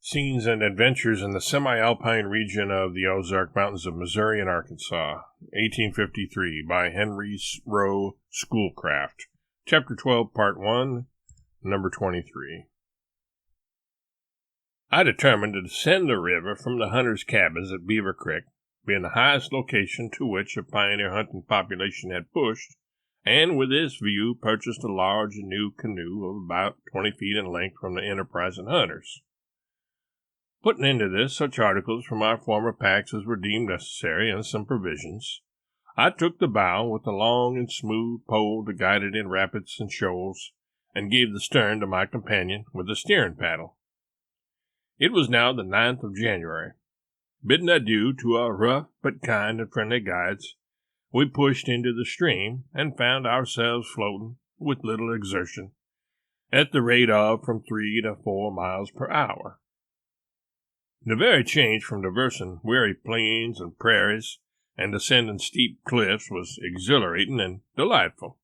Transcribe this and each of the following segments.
Scenes and Adventures in the Semi-Alpine Region of the Ozark Mountains of Missouri and Arkansas, 1853, by Henry Rowe, Schoolcraft. Chapter 12, Part 1, Number 23. I determined to descend the river from the hunters' cabins at Beaver Creek, being the highest location to which a pioneer hunting population had pushed, and with this view purchased a large and new canoe of about 20 feet in length from the enterprising hunters. Putting into this such articles from our former packs as were deemed necessary and some provisions, I took the bow with the long and smooth pole to guide it in rapids and shoals, and gave the stern to my companion with the steering paddle. It was now the 9th of January. Bidding adieu to our rough but kind and friendly guides, we pushed into the stream and found ourselves floating, with little exertion, at the rate of from 3 to 4 miles per hour. The very change from traversing weary plains and prairies and descending steep cliffs was exhilarating and delightful.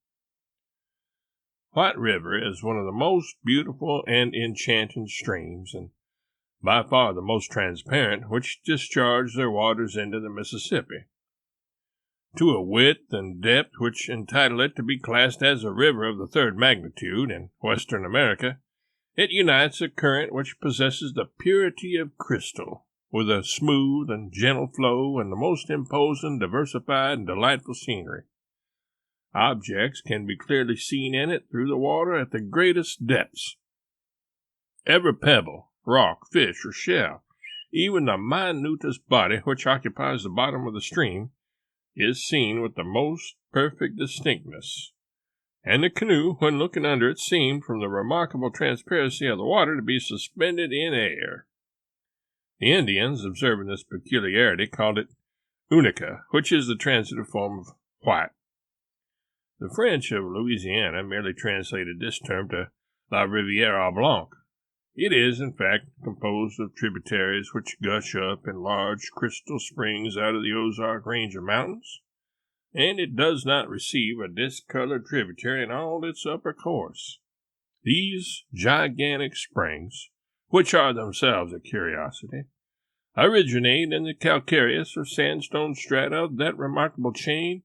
White River is one of the most beautiful and enchanting streams, and by far the most transparent, which discharge their waters into the Mississippi. To a width and depth which entitle it to be classed as a river of the third magnitude in western America, it unites a current which possesses the purity of crystal, with a smooth and gentle flow and the most imposing, diversified, and delightful scenery. Objects can be clearly seen in it through the water at the greatest depths. Every pebble, rock, fish, or shell, even the minutest body which occupies the bottom of the stream, is seen with the most perfect distinctness. And the canoe, when looking under it, seemed, from the remarkable transparency of the water, to be suspended in air. The Indians, observing this peculiarity, called it unica, which is the transitive form of white. The French of Louisiana merely translated this term to La Rivière Blanche. It is, in fact, composed of tributaries which gush up in large crystal springs out of the Ozark range of mountains, and it does not receive a discolored tributary in all its upper course. These gigantic springs, which are themselves a curiosity, originate in the calcareous or sandstone strata of that remarkable chain,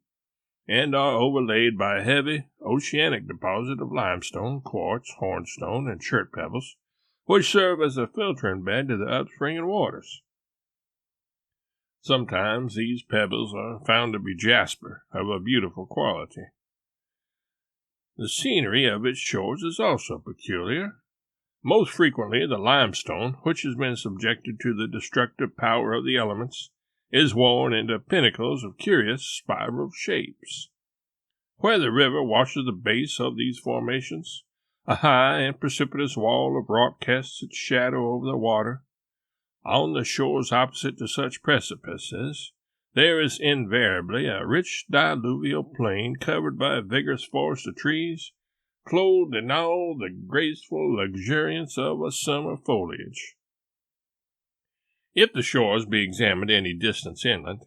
and are overlaid by a heavy oceanic deposit of limestone, quartz, hornstone, and chert pebbles, which serve as a filtering bed to the upspringing waters. Sometimes these pebbles are found to be jasper, of a beautiful quality. The scenery of its shores is also peculiar. Most frequently the limestone, which has been subjected to the destructive power of the elements, is worn into pinnacles of curious spiral shapes. Where the river washes the base of these formations, a high and precipitous wall of rock casts its shadow over the water. On the shores opposite to such precipices, there is invariably a rich diluvial plain covered by a vigorous forest of trees, clothed in all the graceful luxuriance of a summer foliage. If the shores be examined any distance inland,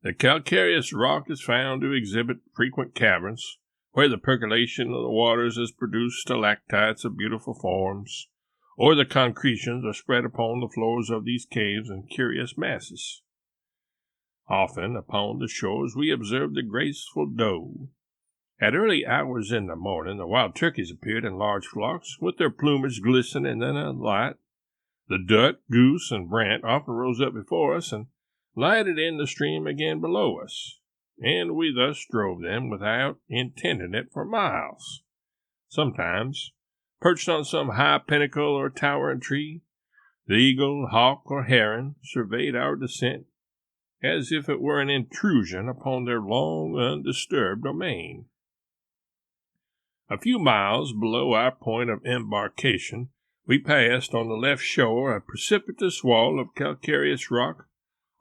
the calcareous rock is found to exhibit frequent caverns, where the percolation of the waters has produced stalactites of beautiful forms, or the concretions are spread upon the floors of these caves in curious masses. Often upon the shores we observe the graceful doe. At early hours in the morning the wild turkeys appeared in large flocks, with their plumage glistening in the light. The duck, goose, and brant often rose up before us and lighted in the stream again below us, and we thus drove them without intending it for miles. Sometimes, perched on some high pinnacle or towering tree, the eagle, hawk, or heron surveyed our descent as if it were an intrusion upon their long undisturbed domain. A few miles below our point of embarkation, we passed on the left shore a precipitous wall of calcareous rock,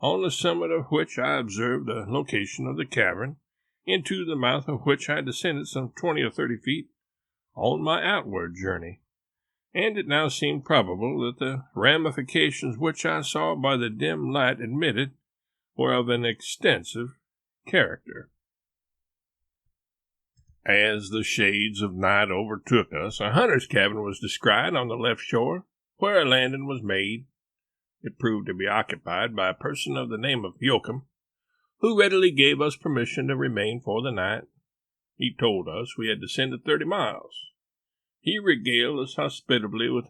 on the summit of which I observed the location of the cavern, into the mouth of which I descended some 20 or 30 feet on my outward journey, and it now seemed probable that the ramifications which I saw by the dim light admitted were of an extensive character. As the shades of night overtook us, a hunter's cabin was descried on the left shore, where a landing was made, It proved to be occupied by a person of the name of Yoakum, who readily gave us permission to remain for the night. He told us we had descended 30 miles. He regaled us hospitably with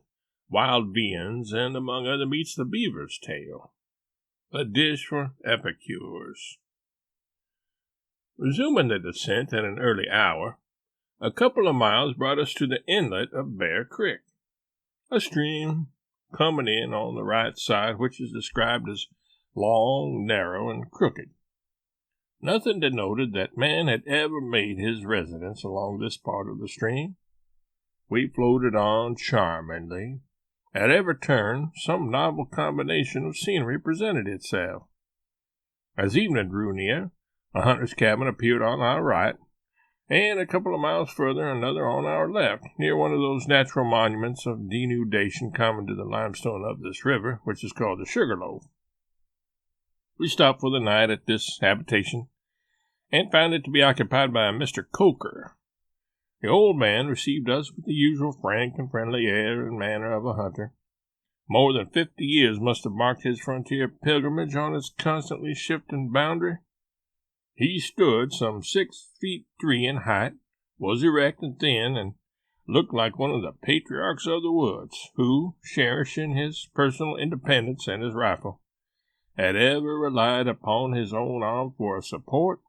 wild viands and, among other meats, the beaver's tail, a dish for epicures. Resuming the descent at an early hour, a couple of miles brought us to the inlet of Bear Creek, a stream coming in on the right side, which is described as long, narrow, and crooked. Nothing denoted that man had ever made his residence along this part of the stream. We floated on charmingly. At every turn, some novel combination of scenery presented itself. As evening drew near, a hunter's cabin appeared on our right, and a couple of miles further another on our left, near one of those natural monuments of denudation common to the limestone of this river, which is called the Sugarloaf. We stopped for the night at this habitation, and found it to be occupied by a Mr. Coker. The old man received us with the usual frank and friendly air and manner of a hunter. More than 50 years must have marked his frontier pilgrimage on its constantly shifting boundary. He stood some 6'3" in height, was erect and thin, and looked like one of the patriarchs of the woods, who, cherishing his personal independence and his rifle, had ever relied upon his own arm for a support,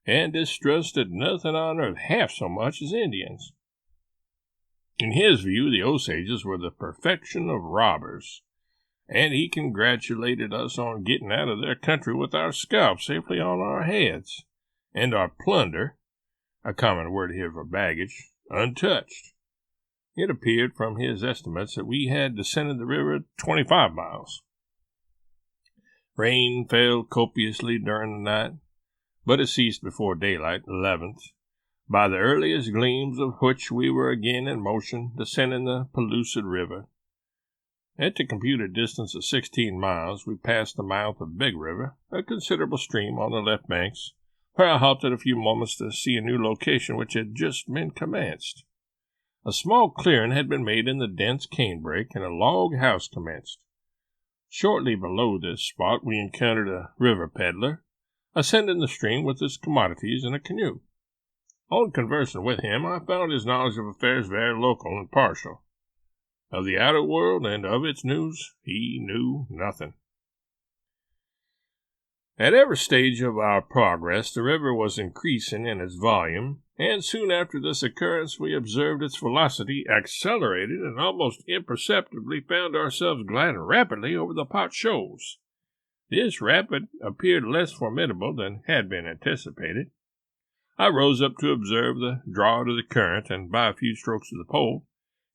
and distrusted nothing on earth half so much as Indians. In his view, the Osages were the perfection of robbers, and he congratulated us on getting out of their country with our scalps safely on our heads, and our plunder, a common word here for baggage, untouched. It appeared from his estimates that we had descended the river 25 miles. Rain fell copiously during the night, but it ceased before daylight, 11th, by the earliest gleams of which we were again in motion, descending the pellucid river. At the computed distance of 16 miles, we passed the mouth of Big River, a considerable stream on the left banks, where I halted a few moments to see a new location which had just been commenced. A small clearing had been made in the dense canebrake, and a log house commenced. Shortly below this spot we encountered a river peddler, ascending the stream with his commodities in a canoe. On conversing with him, I found his knowledge of affairs very local and partial. Of the outer world and of its news, he knew nothing. At every stage of our progress, the river was increasing in its volume, and soon after this occurrence we observed its velocity accelerated and almost imperceptibly found ourselves gliding rapidly over the Pot Shoals. This rapid appeared less formidable than had been anticipated. I rose up to observe the draught of the current, and by a few strokes of the pole,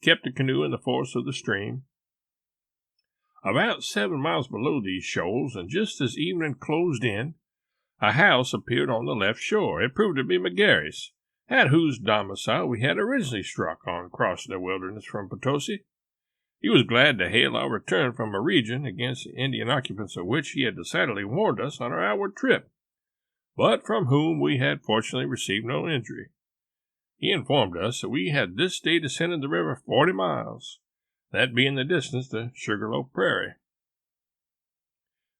kept the canoe in the force of the stream. About 7 miles below these shoals, and just as evening closed in, a house appeared on the left shore. It proved to be McGarry's, at whose domicile we had originally struck on crossing the wilderness from Potosi. He was glad to hail our return from a region against the Indian occupants of which he had decidedly warned us on our outward trip, but from whom we had fortunately received no injury. He informed us that we had this day descended the river 40 miles, that being the distance to Sugarloaf Prairie.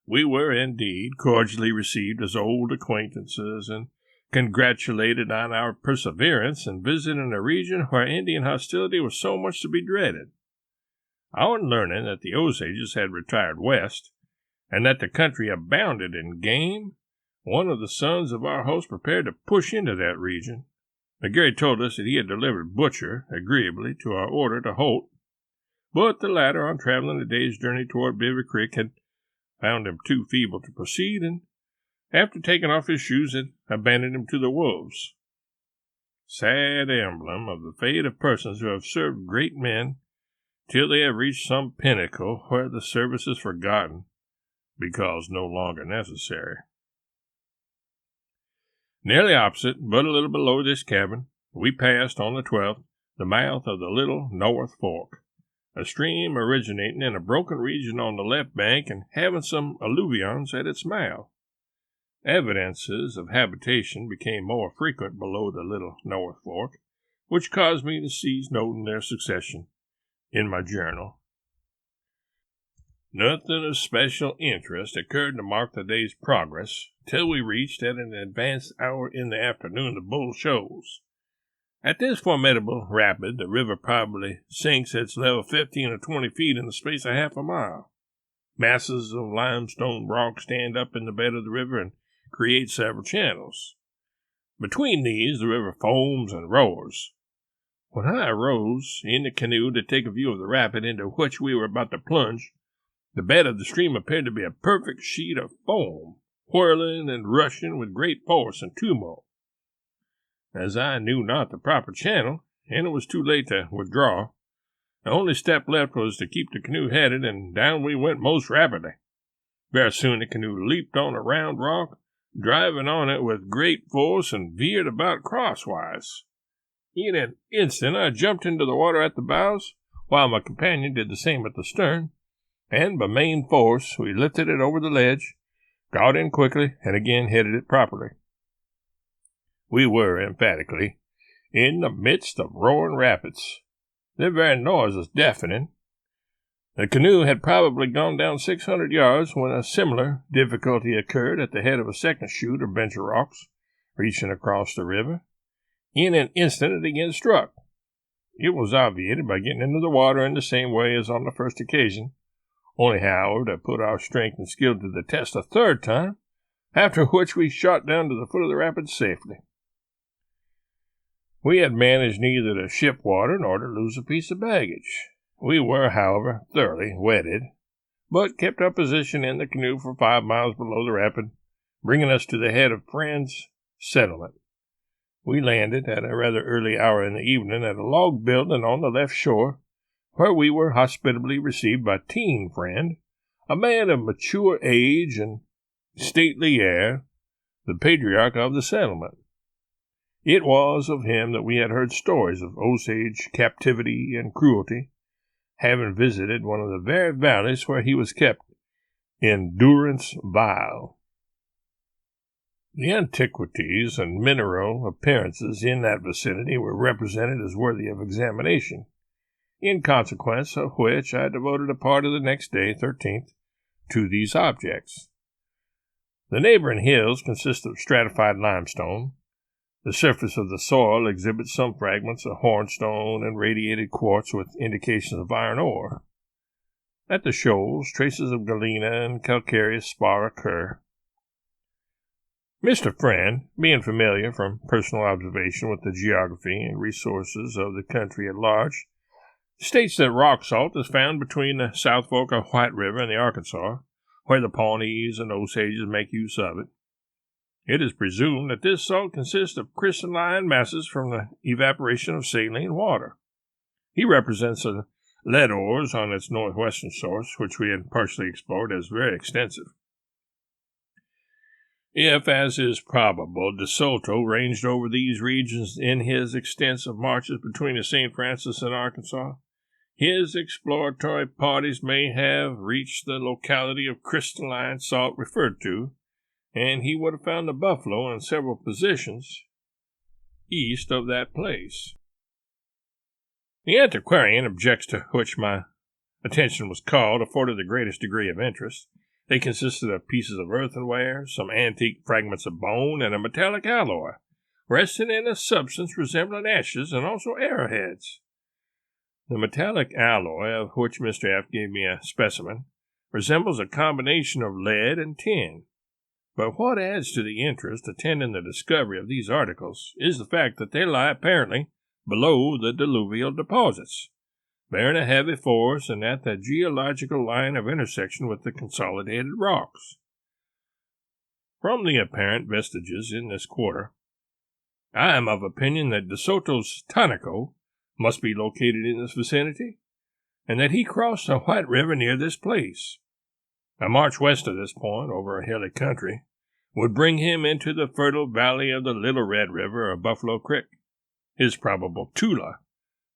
We were indeed cordially received as old acquaintances, and congratulated on our perseverance in visiting a region where Indian hostility was so much to be dreaded. On learning that the Osages had retired west, and that the country abounded in game, one of the sons of our host prepared to push into that region. McGarry told us that he had delivered Butcher agreeably to our order to Holt, but the latter, on traveling a day's journey toward Beaver Creek, had found him too feeble to proceed, and after taking off his shoes had abandoned him to the wolves. Sad emblem of the fate of persons who have served great men till they have reached some pinnacle where the service is forgotten because no longer necessary. Nearly opposite, but a little below this cabin, we passed on the 12th the mouth of the Little North Fork, a stream originating in a broken region on the left bank and having some alluvions at its mouth. Evidences of habitation became more frequent below the Little North Fork, which caused me to seize note in their succession in my journal. Nothing of special interest occurred to mark the day's progress till we reached at an advanced hour in the afternoon the Bull Shoals. At this formidable rapid, the river probably sinks its level 15 or 20 feet in the space of half a mile. Masses of limestone rock stand up in the bed of the river and create several channels. Between these, the river foams and roars. When I arose in the canoe to take a view of the rapid into which we were about to plunge, the bed of the stream appeared to be a perfect sheet of foam, whirling and rushing with great force and tumult. As I knew not the proper channel, and it was too late to withdraw, the only step left was to keep the canoe headed, and down we went most rapidly. Very soon the canoe leaped on a round rock, driving on it with great force, and veered about crosswise. In an instant I jumped into the water at the bows, while my companion did the same at the stern, and by main force we lifted it over the ledge, got in quickly, and again headed it properly. We were, emphatically, in the midst of roaring rapids. Their very noise was deafening. The canoe had probably gone down 600 yards when a similar difficulty occurred at the head of a second chute or bench of rocks, reaching across the river. In an instant it again struck. It was obviated by getting into the water in the same way as on the first occasion, only, however, to put our strength and skill to the test a third time, after which we shot down to the foot of the rapids safely. We had managed neither to ship water nor to lose a piece of baggage. We were, however, thoroughly wetted, but kept our position in the canoe for 5 miles below the rapid, bringing us to the head of Friend's settlement. We landed at a rather early hour in the evening at a log building on the left shore, where we were hospitably received by Teen Friend, a man of mature age and stately air, the patriarch of the settlement. It was of him that we had heard stories of Osage captivity and cruelty, having visited one of the very valleys where he was kept, in durance vile. The antiquities and mineral appearances in that vicinity were represented as worthy of examination, in consequence of which I devoted a part of the next day, 13th, to these objects. The neighboring hills consist of stratified limestone. The surface of the soil exhibits some fragments of hornstone and radiated quartz with indications of iron ore. At the shoals, traces of galena and calcareous spar occur. Mr. Friend, being familiar from personal observation with the geography and resources of the country at large, states that rock salt is found between the South Fork of White River and the Arkansas, where the Pawnees and Osages make use of it. It is presumed that this salt consists of crystalline masses from the evaporation of saline water. He represents the lead ores on its northwestern source, which we had partially explored, as very extensive. If, as is probable, De Soto ranged over these regions in his extensive marches between the St. Francis and Arkansas, his exploratory parties may have reached the locality of crystalline salt referred to, and he would have found the buffalo in several positions east of that place. The antiquarian objects to which my attention was called afforded the greatest degree of interest. They consisted of pieces of earthenware, some antique fragments of bone, and a metallic alloy, resting in a substance resembling ashes, and also arrowheads. The metallic alloy, of which Mr. F. gave me a specimen, resembles a combination of lead and tin. But what adds to the interest attending the discovery of these articles is the fact that they lie apparently below the diluvial deposits, bearing a heavy force and at the geological line of intersection with the consolidated rocks. From the apparent vestiges in this quarter, I am of opinion that De Soto's Tanaco must be located in this vicinity, and that he crossed the White River near this place. A march west of this point, over a hilly country, would bring him into the fertile valley of the Little Red River or Buffalo Creek, his probable Tula,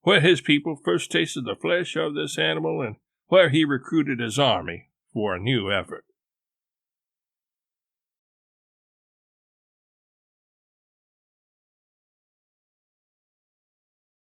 where his people first tasted the flesh of this animal and where he recruited his army for a new effort.